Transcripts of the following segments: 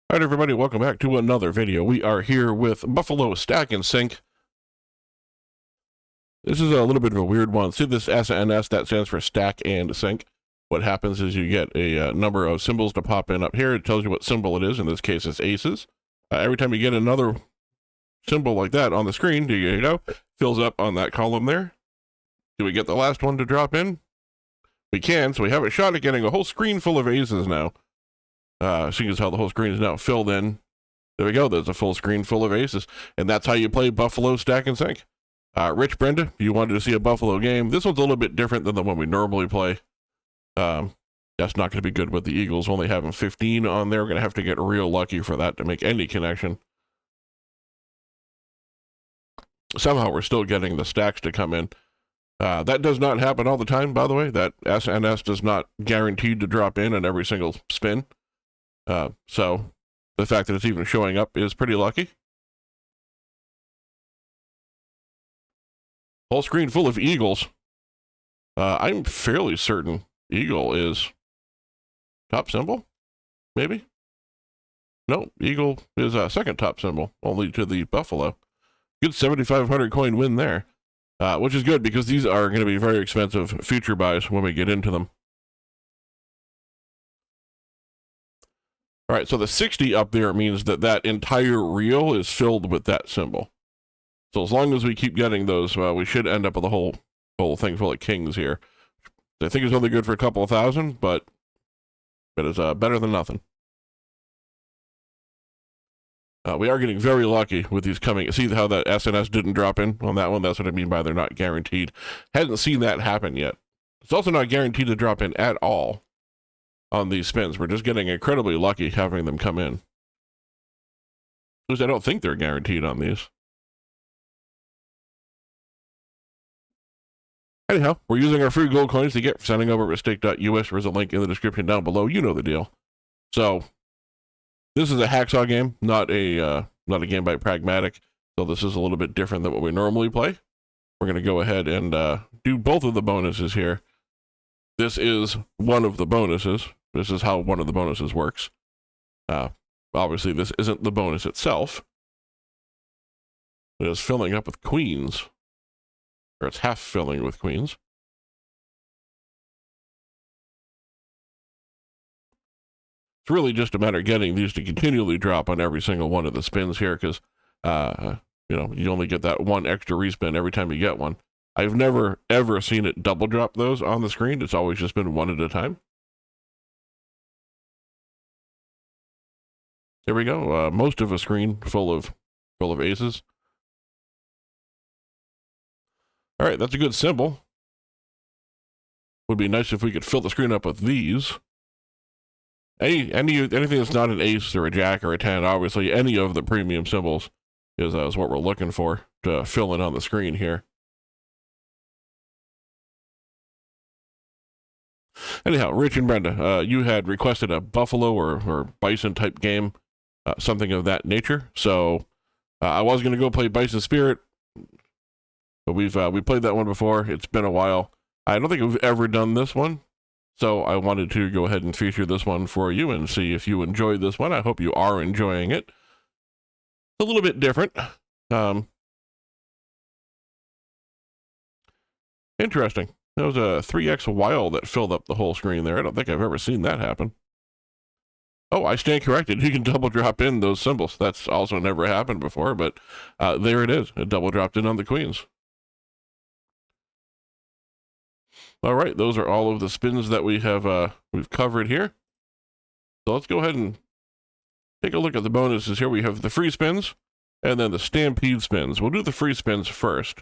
All right, everybody, welcome back to another video. We are here with Buffalo Stack and Sync. This is a little bit of a weird one. See this SNS, that stands for Stack and Sync. What happens is you get a number of symbols to pop in up here. It tells you what symbol it is. In this case, it's aces. Every time you get another symbol like that on the screen, you know, fills up on that column there. Do we get the last one to drop in? We can, so we have a shot at getting a whole screen full of aces now. Seeing as how the whole screen is now filled in. There we go, there's a full screen full of aces. And that's how you play Buffalo Stack and Sync. Rich, Brenda, you wanted to see a Buffalo game. This one's a little bit different than the one we normally play. That's not going to be good with the Eagles only having 15 on there. We're going to have to get real lucky for that to make any connection. Somehow we're still getting the stacks to come in. That does not happen all the time, by the way. That SNS does not guaranteed to drop in on every single spin. So the fact that it's even showing up is pretty lucky. Whole screen full of Eagles. I'm fairly certain Eagle is top symbol, maybe? No, Eagle is a second top symbol, only to the Buffalo. Good 7,500 coin win there, which is good because these are going to be very expensive future buys when we get into them. All right, so the 60 up there means that that entire reel is filled with that symbol. So as long as we keep getting those, we should end up with a whole thing full of kings here. I think it's only good for a couple of thousand, but it is better than nothing. We are getting very lucky with these coming. See how that SNS didn't drop in on that one? That's what I mean by they're not guaranteed. Hadn't seen that happen yet. It's also not guaranteed to drop in at all on these spins. We're just getting incredibly lucky having them come in. Because I don't think they're guaranteed on these. Anyhow, we're using our free gold coins to get sending over at stake.us. There's a link in the description down below. You know the deal. So this is a hacksaw game, not a game by Pragmatic. So this is a little bit different than what we normally play. We're going to go ahead and do both of the bonuses here. This is one of the bonuses. This is how one of the bonuses works. Obviously, this isn't the bonus itself. It is filling up with queens. Or it's half filling with queens. It's really just a matter of getting these to continually drop on every single one of the spins here, because you know, you only get that one extra respin every time you get one. I've never ever seen it double drop those on the screen. It's always just been one at a time. There we go. Most of a screen full of aces. All right, that's a good symbol. Would be nice if we could fill the screen up with these. Anything that's not an ace or a jack or a 10, obviously any of the premium symbols is what we're looking for to fill in on the screen here. Anyhow, Rich and Brenda, you had requested a buffalo or bison type game, something of that nature. So I was going to go play Bison Spirit, but we played that one before. It's been a while. I don't think we've ever done this one, so I wanted to go ahead and feature this one for you and see if you enjoyed this one. I hope you are enjoying it. It's a little bit different. Interesting. That was a 3x wild that filled up the whole screen there. I don't think I've ever seen that happen. Oh, I stand corrected. You can double drop in those symbols. That's also never happened before, but there it is. It double dropped in on the queens. All right, those are all of the spins that we have we've covered here. So let's go ahead and take a look at the bonuses here. We have the free spins and then the stampede spins. We'll do the free spins first.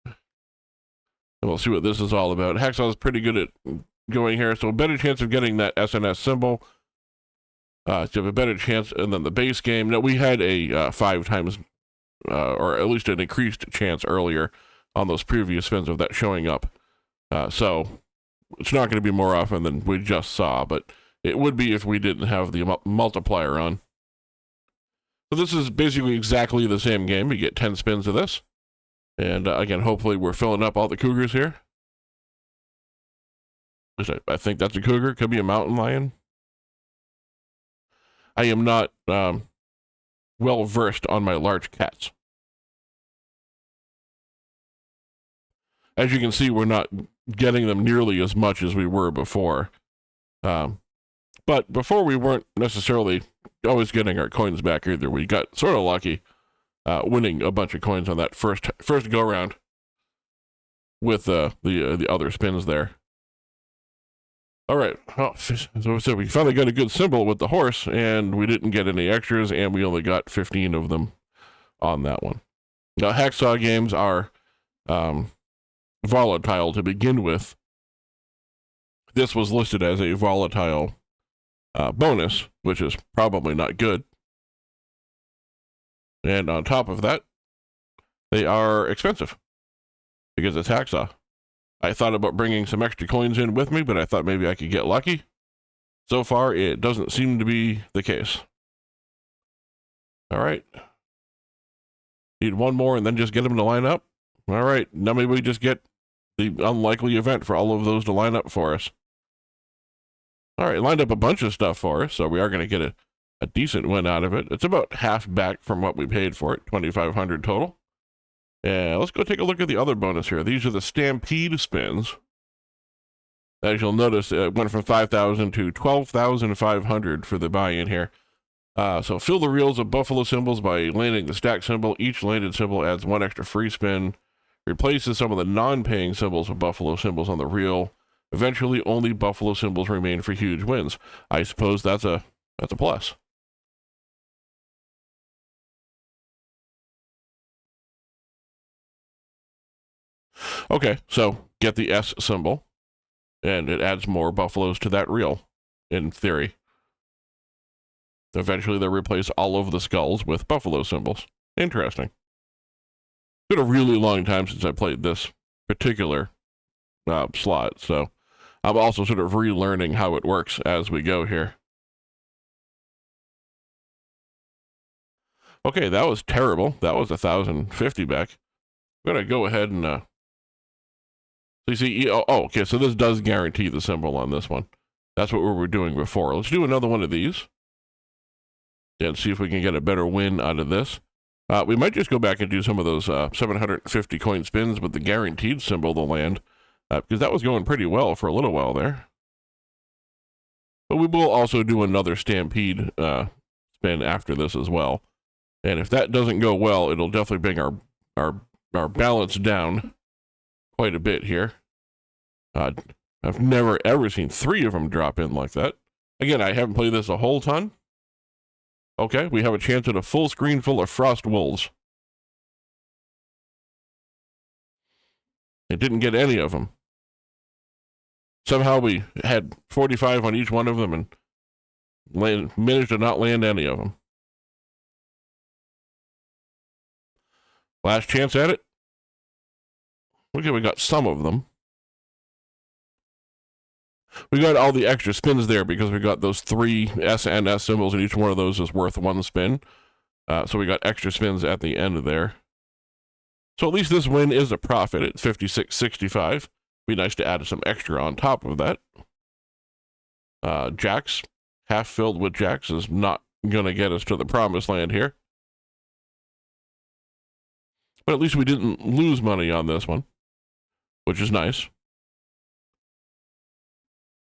And we'll see what this is all about. Hacksaw is pretty good at going here, so a better chance of getting that SNS symbol. So you have a better chance, and then the base game. Now, we had a 5 times, or at least an increased chance earlier on those previous spins of that showing up. So it's not going to be more often than we just saw, but it would be if we didn't have the multiplier on. So this is basically exactly the same game. You get 10 spins of this. And again, hopefully we're filling up all the cougars here. I think that's a cougar. Could be a mountain lion. I am not well versed on my large cats. As you can see, we're not getting them nearly as much as we were before. But before we weren't necessarily always getting our coins back either. We got sort of lucky winning a bunch of coins on that first go round with the other spins there. All right, so we finally got a good symbol with the horse, and we didn't get any extras, and we only got 15 of them on that one. Now, hacksaw games are volatile to begin with. This was listed as a volatile bonus, which is probably not good. And on top of that, they are expensive because it's hacksaw. I thought about bringing some extra coins in with me, but I thought maybe I could get lucky. So far, it doesn't seem to be the case. All right. Need one more and then just get them to line up. All right. Now maybe we just get the unlikely event for all of those to line up for us. All right. Lined up a bunch of stuff for us, so we are going to get a decent win out of it. It's about half back from what we paid for it, 2,500 total. Yeah, let's go take a look at the other bonus here. These are the Stampede spins. As you'll notice, it went from 5,000 to 12,500 for the buy-in here. So fill the reels of buffalo symbols by landing the stack symbol. Each landed symbol adds one extra free spin. Replaces some of the non-paying symbols with buffalo symbols on the reel. Eventually, only buffalo symbols remain for huge wins. I suppose that's a plus. Okay, so get the S symbol, and it adds more buffaloes to that reel, in theory. Eventually, they'll replace all of the skulls with buffalo symbols. Interesting. It's been a really long time since I played this particular slot, so I'm also sort of relearning how it works as we go here. Okay, that was terrible. That was 1,050 back. I'm going to go ahead and... so you see, okay, so this does guarantee the symbol on this one. That's what we were doing before. Let's do another one of these. And see if we can get a better win out of this. We might just go back and do some of those 750 coin spins with the guaranteed symbol to land, because that was going pretty well for a little while there. But we will also do another Stampede spin after this as well. And if that doesn't go well, it'll definitely bring our balance down quite a bit here. I've never ever seen 3 of them drop in like that. Again, I haven't played this a whole ton. Okay, we have a chance at a full screen full of frost wolves. It didn't get any of them. Somehow we had 45 on each one of them and managed to not land any of them. Last chance at it. Okay, we got some of them. We got all the extra spins there because we got those 3 S and S symbols, and each one of those is worth 1 spin. So we got extra spins at the end there. So at least this win is a profit at 56.65. Be nice to add some extra on top of that. Jacks, half filled with jacks, is not going to get us to the promised land here. But at least we didn't lose money on this one, which is nice.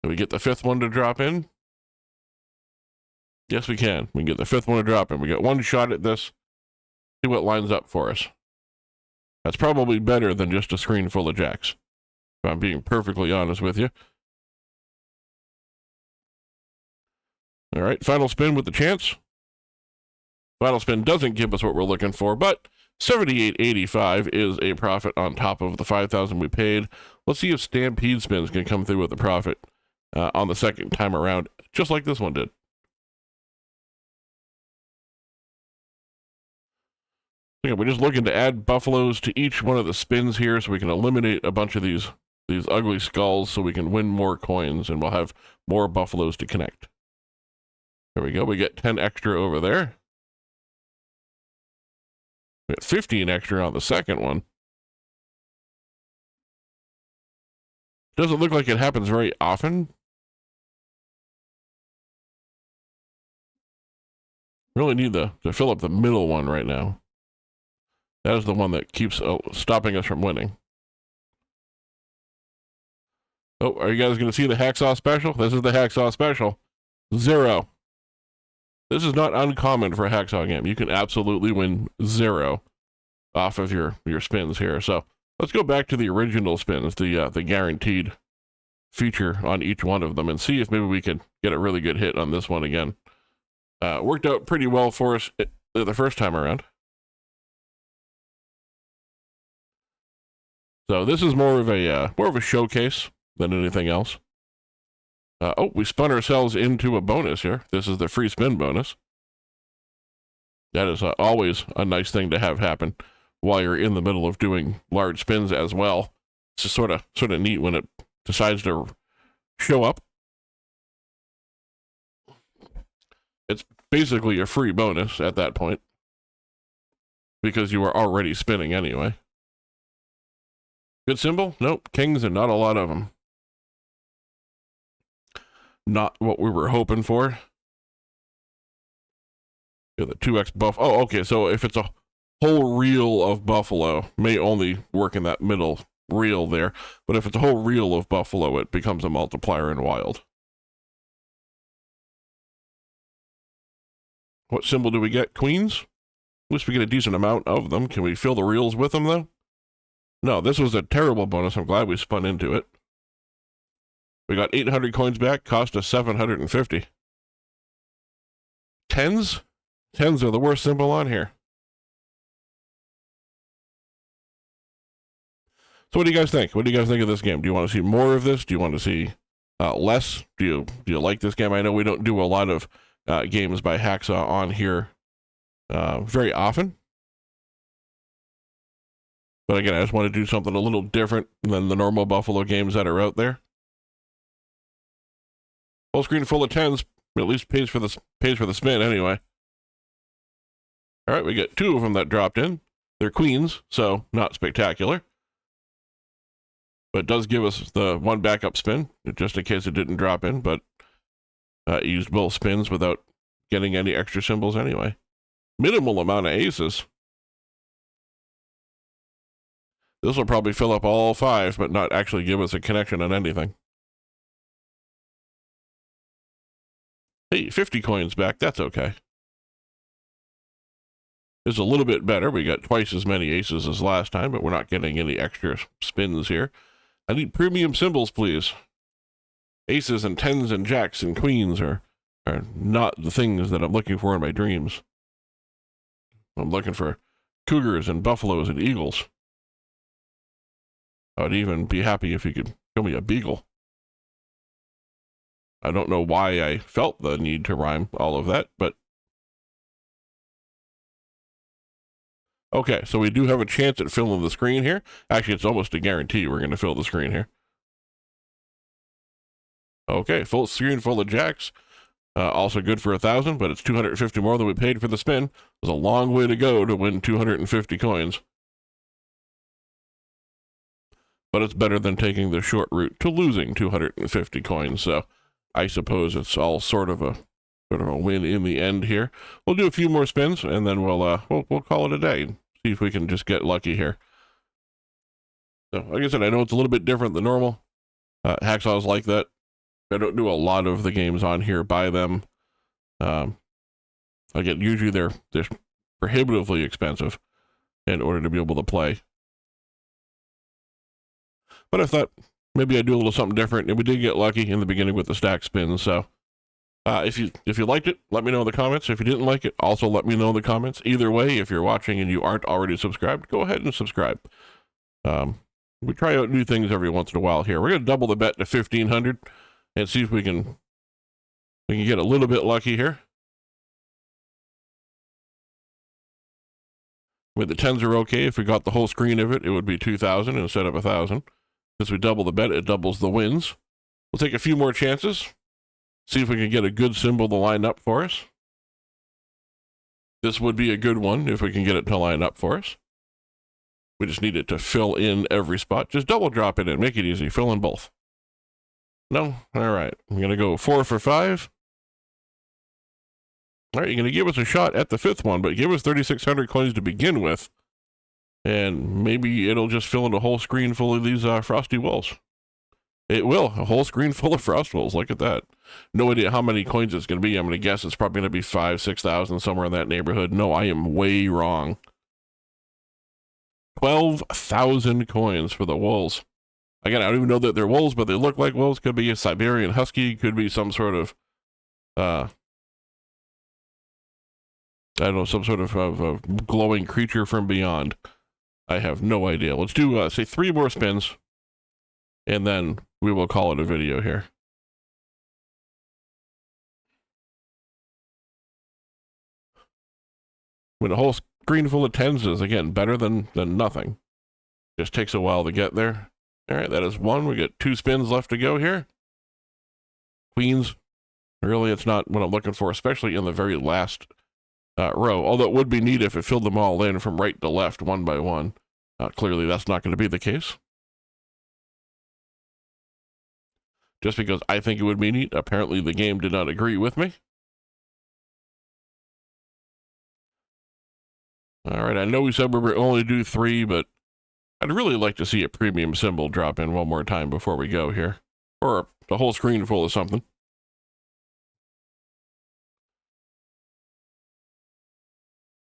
Can we get the 5th one to drop in? Yes, we can. We can get the 5th one to drop in. We got one shot at this. See what lines up for us. That's probably better than just a screen full of jacks, if I'm being perfectly honest with you. All right, final spin with the chance. Final spin doesn't give us what we're looking for, but 78.85 is a profit on top of the 5,000 we paid. Let's see if Stampede spins can come through with a profit on the second time around, just like this one did. Okay, we're just looking to add buffaloes to each one of the spins here so we can eliminate a bunch of these ugly skulls so we can win more coins and we'll have more buffaloes to connect. There we go. We get 10 extra over there. We got 15 extra on the second one. Doesn't look like it happens very often. Really need to fill up the middle one right now. That is the one that keeps stopping us from winning. Oh, are you guys going to see the hacksaw special? This is the hacksaw special. 0. This is not uncommon for a hacksaw game. You can absolutely win 0 off of your spins here. So let's go back to the original spins, the guaranteed feature on each one of them, and see if maybe we can get a really good hit on this one again. Worked out pretty well for us the first time around. So this is more of a showcase than anything else. Oh, we spun ourselves into a bonus here. This is the free spin bonus. That is always a nice thing to have happen while you're in the middle of doing large spins as well. It's just sort of neat when it decides to show up. It's basically a free bonus at that point because you were already spinning anyway. Good symbol? Nope. Kings and not a lot of them. Not what we were hoping for. Yeah, the 2x buff. Oh, okay. So if it's a whole reel of buffalo, may only work in that middle reel there. But if it's a whole reel of buffalo, it becomes a multiplier in wild. What symbol do we get? Queens? At least we get a decent amount of them. Can we fill the reels with them, though? No, this was a terrible bonus. I'm glad we spun into it. We got 800 coins back, cost us 750. Tens? Tens are the worst symbol on here. So what do you guys think? What do you guys think of this game? Do you want to see more of this? Do you want to see less? Do you like this game? I know we don't do a lot of games by Hacksaw on here very often. But again, I just want to do something a little different than the normal Buffalo games that are out there. Full screen full of tens, at least pays for the spin anyway. All right, we get 2 of them that dropped in. They're queens, so not spectacular. But it does give us the 1 backup spin, just in case it didn't drop in, but used both spins without getting any extra symbols anyway. Minimal amount of aces. This will probably fill up all 5, but not actually give us a connection on anything. Hey, 50 coins back, that's okay. It's a little bit better. We got twice as many aces as last time, but we're not getting any extra spins here. I need premium symbols, please. Aces and tens and jacks and queens are not the things that I'm looking for in my dreams. I'm looking for cougars and buffaloes and eagles. I would even be happy if you could show me a beagle. I don't know why I felt the need to rhyme all of that, but okay, so we do have a chance at filling the screen here. Actually, it's almost a guarantee we're going to fill the screen here. Okay, full screen full of jacks. Also good for 1,000, but it's 250 more than we paid for the spin. There's a long way to go to win 250 coins. But it's better than taking the short route to losing 250 coins, so I suppose it's all sort of a win in the end here. We'll do a few more spins, and then we'll call it a day and see if we can just get lucky here. So, like I said, I know it's a little bit different than normal. Hacksaws like that. I don't do a lot of the games on here by them. Again, usually they're prohibitively expensive in order to be able to play. But I thought maybe I'd do a little something different, and we did get lucky in the beginning with the stack spins. So if you liked it, let me know in the comments. If you didn't like it, also let me know in the comments. Either way, if you're watching and you aren't already subscribed, go ahead and subscribe. We try out new things every once in a while here. We're going to double the bet to 1,500 and see if we can get a little bit lucky here. With the tens are okay. If we got the whole screen of it, it would be 2,000 instead of 1,000. Since we double the bet, it doubles the wins. We'll take a few more chances. See if we can get a good symbol to line up for us. This would be a good one if we can get it to line up for us. We just need it to fill in every spot. Just double drop it in. Make it easy. Fill in both. No? All right. I'm going to go 4 for 5. All right, you're going to give us a shot at the fifth one, but give us 3,600 coins to begin with, and maybe it'll just fill in a whole screen full of these frosty walls. It will, a whole screen full of frost walls. Look at that. No idea how many coins it's going to be. I'm going to guess it's probably going to be 5,000, 6,000, somewhere in that neighborhood. No, I am way wrong. 12,000 coins for the wolves. Again, I don't even know that they're wolves, but they look like wolves. Could be a Siberian Husky, could be some sort of, I don't know, some sort of glowing creature from beyond. I have no idea. Let's do, say, 3 more spins, and then we will call it a video here. When a whole screen full of 10s is, again, better than nothing. Just takes a while to get there. All right, that is 1. We got 2 spins left to go here. Queens. Really, it's not what I'm looking for, especially in the very last row. Although it would be neat if it filled them all in from right to left, one by one. Clearly, that's not going to be the case. Just because I think it would be neat. Apparently, the game did not agree with me. All right, I know we said we were only do 3, but I'd really like to see a premium symbol drop in one more time before we go here. Or the whole screen full of something.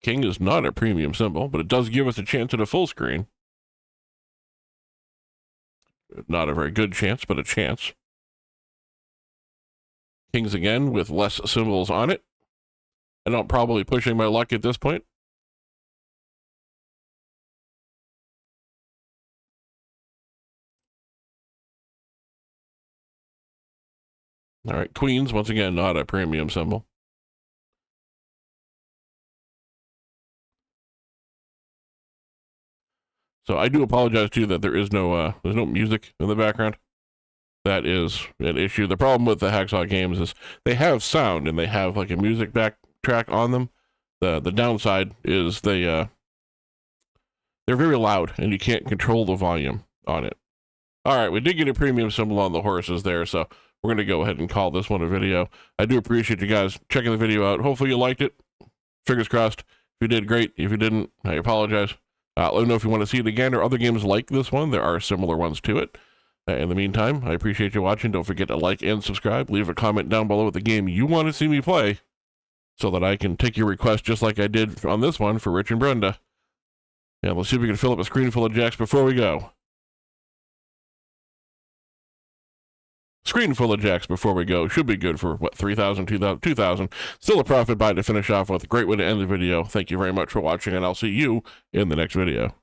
King is not a premium symbol, but it does give us a chance at a full screen. Not a very good chance, but a chance. Kings again with less symbols on it. And I'm probably pushing my luck at this point. All right, queens, once again, not a premium symbol. So I do apologize too that there is no there's no music in the background. That is an issue. The problem with the Hacksaw games is they have sound and they have like a music backtrack on them. The downside is they're very loud and you can't control the volume on it. All right, we did get a premium symbol on the horses there, so we're going to go ahead and call this one a video. I do appreciate you guys checking the video out. Hopefully you liked it. Fingers crossed. If you did, great. If you didn't, I apologize. Let me know if you want to see it again or other games like this one. There are similar ones to it. In the meantime, I appreciate you watching. Don't forget to like and subscribe. Leave a comment down below with the game you want to see me play so that I can take your request just like I did on this one for Rich and Brenda. And let's see if we can fill up a screen full of jacks before we go. Screen full of jacks before we go. Should be good for, what, 3,000, 2,000. Still a profit buy to finish off with. Great way to end the video. Thank you very much for watching, and I'll see you in the next video.